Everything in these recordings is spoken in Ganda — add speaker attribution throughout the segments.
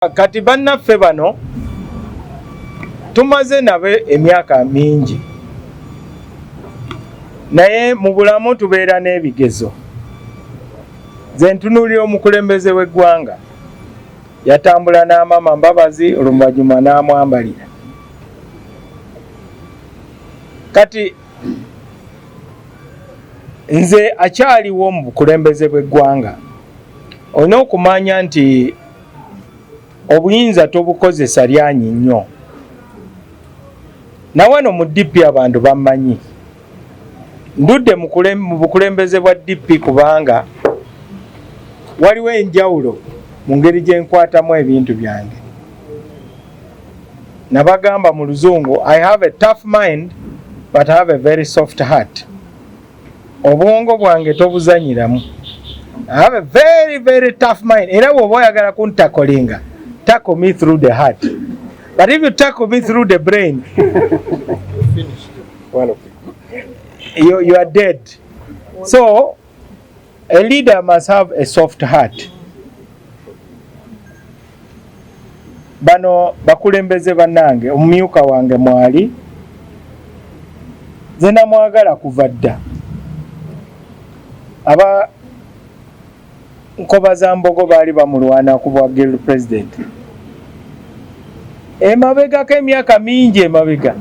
Speaker 1: Kati bannaffe bano tumaze nabe emyaka mingi, naye mu bulamu tubeera n'ebigezo. Nze ntunuulira omukulembeze w'eggwanga yatambula n'amama Mbabazi, oluvannyuma n'amwambalira. Kati nze akyaliwo mu bukulembeze bw'eggwanga, olina okumanya nti obuyinza tobukozesa lyanyi nnyo. Na wano mu DP abantu bammanyi. Ndudde mu bukulembeze bwa DP kubanga waliwo enjawulo mu ngeri gye nkwatamu ebintu byange. Nabagamba mu Luzungu, I have a tough mind but I have a very soft heart. Obwongo bwange tobuzanyiramu. I have a very, very tough mind. Era bw'oba oyagala kuntakolinga, tackle me through the heart. But if you tackle me through the brain, you are dead. So, a leader must have a soft heart. Bano bakulembeze bannange, omumyuka wange mwali, nze namwagala kuva dda. Aba Nkobaza Mbogo baali bamulwana ku bwa girl president. Emabega k'emyaka mingi emabega.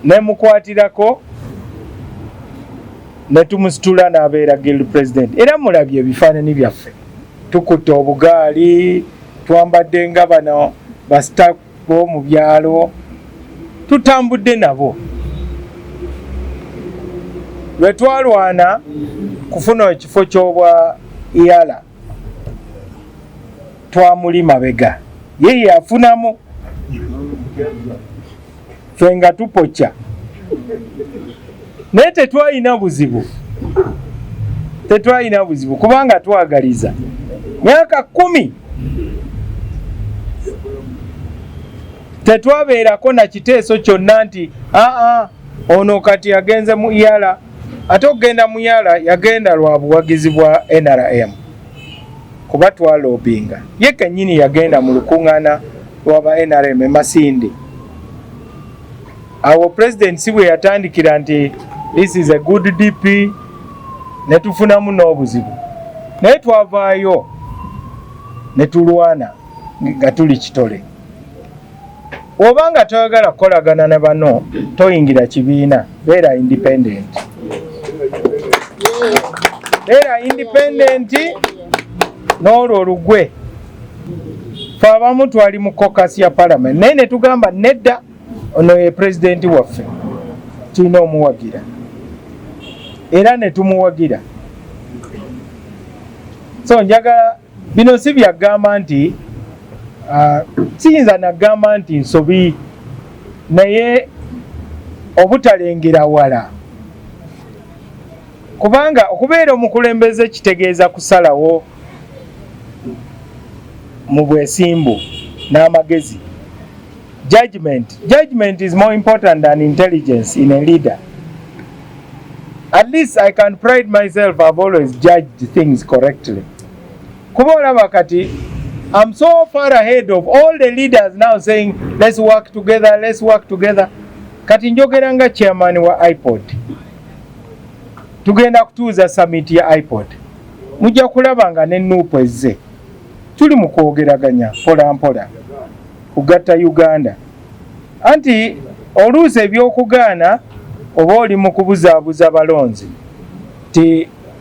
Speaker 1: Ne mukwatirako ne tumusitula n'abeera girl president. Era mulabye ebifaananyi byaffe. Tukutte obugaali, twambadde nga bano basita b'omu byalo. Tutambudde nabo. Lwe twalwana kufuna ekifo ky'obwa Iyala, twamuli mabega. Ye yafunamu. Ffe nga tupokya. Naye tetwalina buzibu. Tetwalina buzibu kubanga twagaliza. Myaka 10 tetwabeerako na kiteeso kyonna nti ono kati yagenze mu Iyala. Ate okugenda mu Iyala yagenda lwa buwagizi bwa NRM. Kuba twalobinga. Ye kennyini yagenda mu lukuŋŋaana lw'aba NRM e Masindi. Awo president si bwe yatandikira nti this is a good DP, ne tufunamu n'obuzibu. Naye twavaayo ne tulwana nga tuli kitole. Obanga toyagala kukolagana ne bano, toyingira kibiina, beera independent. Era independent n'olwo olugwe. Fe abamu twali mu caucus ya parliament. Naye ne tugamba nedda ono ye president waffe. Tulina omuwagira. Era ne tumuwagira. So njagala bino si byagamba nti siyinza nagamba nti nsobi, naye obutalengera wala. Kubanga okubeera omukulembeze kitegeeza kusalawo mu bwesimbu n'amagezi. Judgment is more important than intelligence in a leader. At least I can pride myself, I've always judged things correctly. Kuba olaba kati, I'm so far ahead of all the leaders now saying, let's work together, let's work together. Kati njogera nga chairman wa iPod. Tugenda kutuuza summit ya iPod. Mujja kulaba nga ne Nuupu ezze. Tuli mu kwogeraganya mpola mpola kugatta Uganda. Anti oluusi ebyokugaana oba oli mu kubuzaabuza balonzi.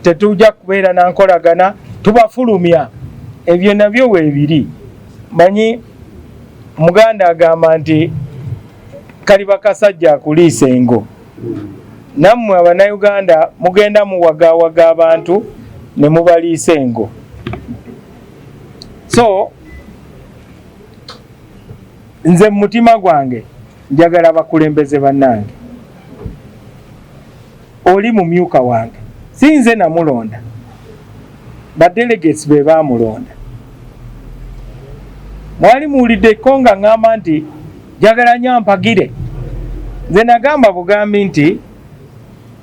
Speaker 1: Tetujja kubeera na nkolagana, tubafulumya. Ebyo nabyo weebiri. Manyi Muganda agamba nti kaliba kasajja akuliisa engo. Nammwe Abannayuganda mugenda muwagaawaga abantu ne mubaliisa engo. So, nze mu mutima gwange njagala bakulembeze bannange. Oli mumyuka wange. Si nze namulonda. Badelegates be baamulonda. Mwali muwuliddeko nga ngamba nti njagala nnyo ampagire. Nze nagamba bugambi nti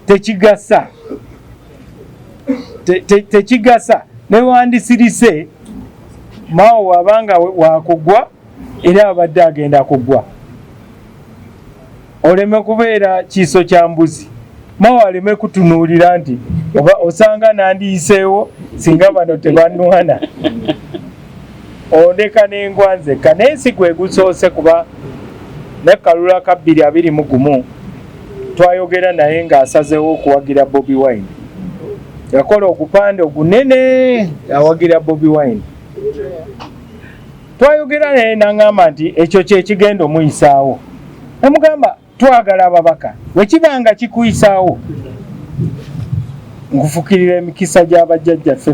Speaker 1: tekigasa. Tekigasa. Ne wandisirise Mao wabanga wakugwa era abadde agenda kugwa. Oleme kubeera kiso kya mbuzi. Mao aleme kutunuulira nti oba osanga nandiyiseewo singa bano tebanwana. Ondeka n'engwanze kanensi gwe gusoose kuba ne Kalula ka 2021 twayogera naye ng'asazeewo okuwagira Bobi Wine. Yakola ogupande ogunene awagira Bobi Wine. Twayogera naye n'angamba nti ekyo kye kigenda omuyisaawo. Namugamba twagala ababaka wekibanga kikuyisaawo nkufukirira emikisa gy'abajjajjaffe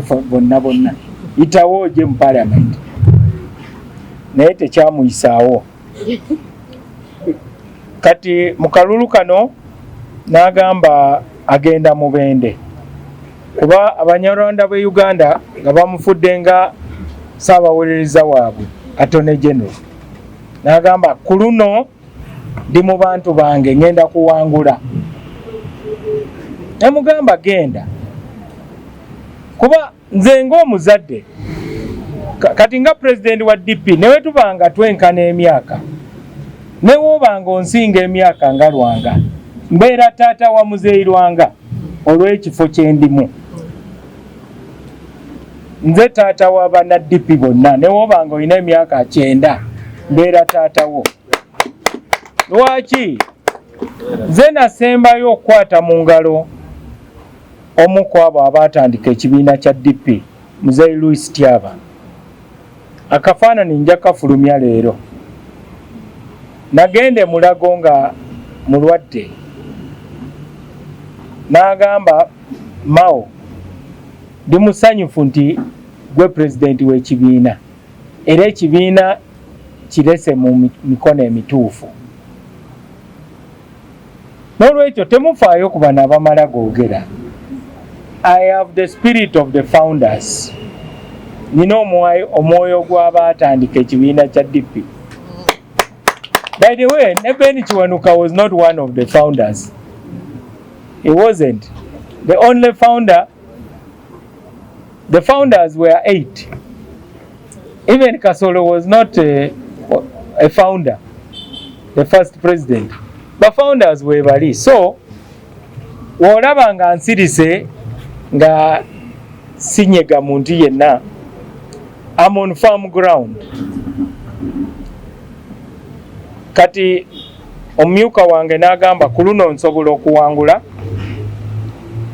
Speaker 1: bonna yitawo ojje mu Parliament. Naye tekyamuyisaawo. Kati mu kalulu kano n'agamba agenda mu Bende kuba Abanyarwanda b'e Uganda nga bamufudde nga Ssaabawolereza waabwe Attorney General. N'agamba ku luno ndi mu bantu bange ngenda kuwangula. Namugamba genda kuba nze ng'omuzadde kati nga president wa DP newe tubanga twenkana emyaka newobanga onsinga emyaka nga Lwanga mbeera taata wa Muzeeyi Lwanga olw'ekifo kye ndimu. Nze taata wa bana DP bonna newobanga olina emyaka 9 mbeera taata wo. Lwaki nze nasembayo okukwata mu ngalo omu ku abo abaatandika ekibiina kya DP Muzeeyi Louis Tyaba. Akafaananyi nja kafulumya leero. Nagende Mulago nga mulwadde. N'agamba Mao ndi musanyufu nti gwe pulezidenti w'ekibiina era ekibiina kirese mu mikono emituufu. N'olwekyo temufaayo ku bano abamala googera. I have the spirit of the founders. Nina omwoyo gw'abaatandika ekibiina kya DP. By the way, Ben Kiwanuka was not one of the founders. He wasn't. The only founder, the founders were 8. Even Kasolo was not a founder, the first president. The founders were bali. So, wolaba nga nsirise nga sinyega muntu yenna. I'm on firm ground. Kati omumyuka wange n'agamba ku luno nsobola okuwangula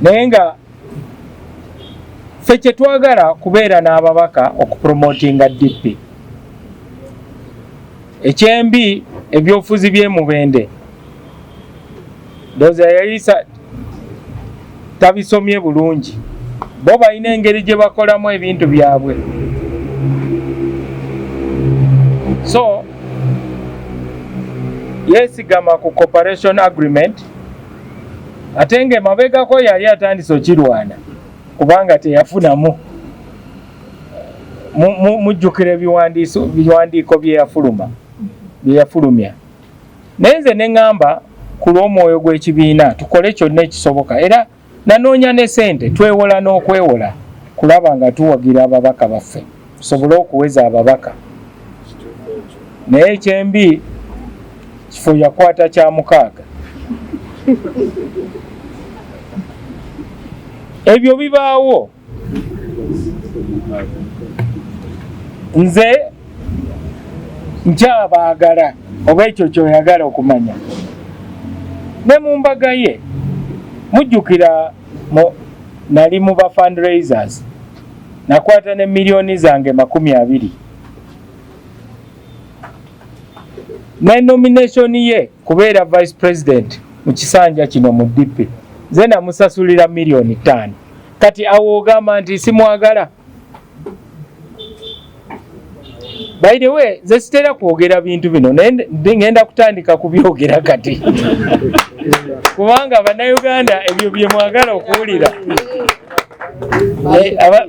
Speaker 1: naye nga ffe kye twagala kubeera n'ababaka okupromotinga DP. Ekyembi ebyofuzi by'e Mubende ndoza yayisa tabisomye bulungi. Bo balina engeri gye bakolamu ebintu byabwe. So yesigama ku cooperation agreement ate ng'emabegako yali atandise okirwana kubanga teyafunamu. Mujjukira ebiwandiiko bye yafulumya. Naye nze ne ŋŋamba ku lw'omwoyo gw'ekibiina tukole kyonna ekisoboka era nanoonya ne ssente twewola n'okwewola kulaba nga tuwagira ababaka baffe tusobole okuweza ababaka. Naye ekyembi kifo yakwata kya 6. Ebyo bibaawo. Nze nkyabaagala oba ekyo kyoyagala okumanya. Ne mu mbaga ye mujjukira nali mu ba fundraisers nakwata ne miliyoni zange 20. Ne nomination ye kubeera vice president mu kisanja kino mu DP nze namusasulira miliyoni 5. Kati awo ogamba nti simwagala. By the way, nze sitera kwogera bintu bino naye ngenda kutandika kubyogera kati kubanga Bannayuganda ebyo bye mwagala okuwulira.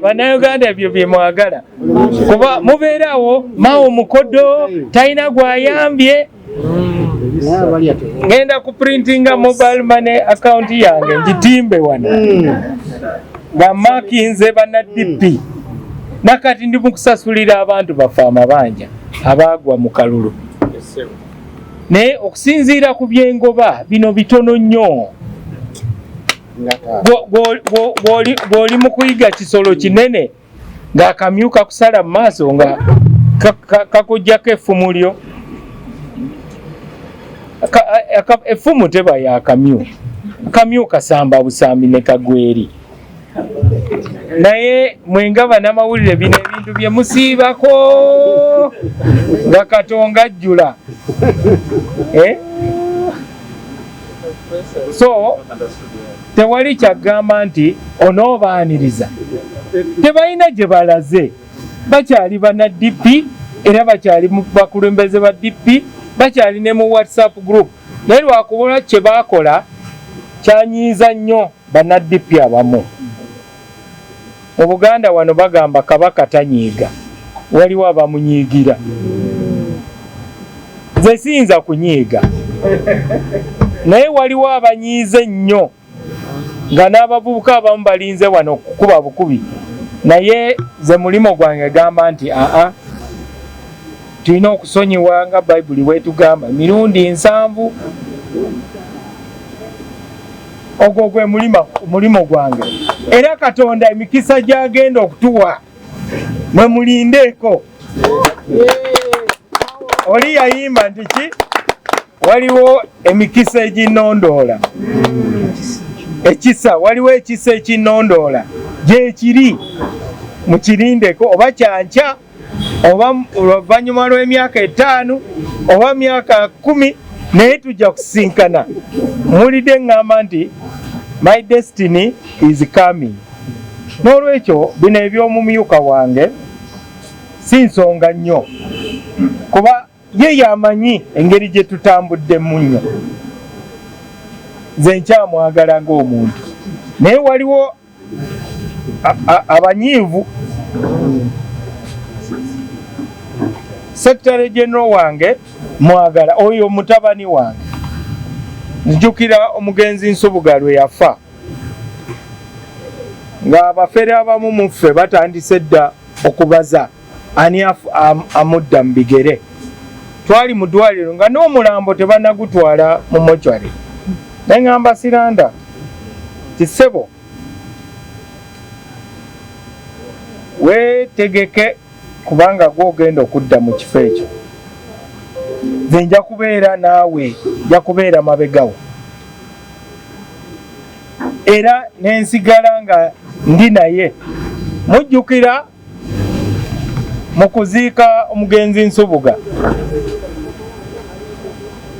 Speaker 1: Bannayuganda ebyo bye mwagala kuba mubeerawo Mao mukodo talina gwayambye. Ngenda ku printinga mobile money account yange ngitimbe wano nga makinze banna DP nakati ndi mu kusasulira abantu baffe amabanja abaagwa mu kalulu. Naye okusinziira ku byengoba bino bitono nnyo. Bw'oli mu kuyiga kisolo kinene ng'akamyu kakusala mu maaso nga kakuggyako effumu lyo. Effumu teba y'akamyu, akamyu kasamba busambi ne kagweri. Naye mwenga bannamawulire bino ebintu bye musiibako nga Katonga ajjula. So tewali kyagamba nti onoobaaniriza. Tebalina gye balaze, bakyali bana DP era bakyali bakulembeze ba DP, bakyali ne mu WhatsApp group. Naye lwakubola kye baakola kyanyiiza nnyo bana DP abamu. Mu Buganda wano bagamba kabaka tanyiiga, waliwo abamunyiigira. Nze siyinza kunyiiga, naye waliwo abanyiize nnyo nga n'abavubuka abamu balinze wano kukuba bukubi. Naye ze mulimo gwange gamba nti tulina okusonyiwa nga Bayibuli bwetugamba mirundi 7. Ogwo gwe mulimo gwange. Era Katonda emikisa gy'agenda okutuwa mwe mulindeeko. Oli yayimba nti ki? Waliwo emikisa eginnondoola. Ekisa, waliwo ekisa ekinnondoola. Gyekiri mukirindeko oba kyankya oba oluvannyuma lw'emyaka 5 oba myaka 10, naye tujja kusinkana. Mulidde ngamba nti my destiny is coming. N'olwekyo bino eby'omumyuka wange si nsonga nnyo, kuba ye yamanyi engeri gye tutambuddemu nnyo. Nze nkyamwagala ng'omuntu, naye waliwo abanyiivu. Secretary General wange mwagala, oyo mutabani wange. Nzijukira omugenzi Nsubuga lwe yafa, nga abafere abamu mu ffe batandise dda okubaza ani amudda mu bigere. Twali mu ddwaliro nga n'omulambo tebanagutwala mu mochwari. Ne ngamba Siranda ti ssebo weetegeke kubanga gw'ogenda okudda mu kifo ekyo. Nze nja kubeera naawe, nja kubeera mabegawo. Era nensigala nga ndi naye. Mujjukira mu kuziika omugenzi Nsubuga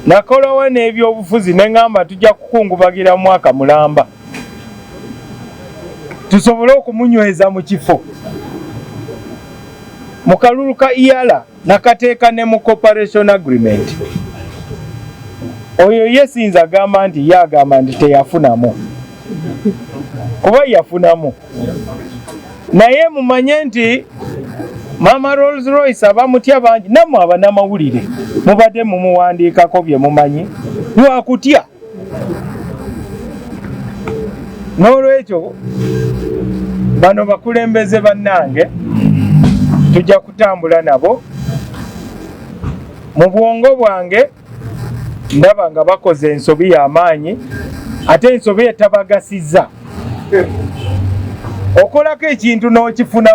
Speaker 1: nakolawo n'ebyobufuzi ne ngamba tujja kukungubagira mu mwaka mulamba tusobole okumunyweza mu kifo. Mu kalulu ka Iyala nakateeka ne mu cooperation agreement. Oyo yesinza agamba nti yagamba nti teyafunamu, kuba yafunamu. Naye mumanye nti Mama Rolls Royce abamutya bangi, nammwe abanamawulire mubadde mumuwandiikako bye mumanyi lwakutya. N'olwekyo bano bakulembeze bannange tujja kutambula nabo. Mu bwongo bwange ndaba nga bakoze ensobi y'amaanyi, ate ensobi etabagasizza. Okolako ekintu n'okifuna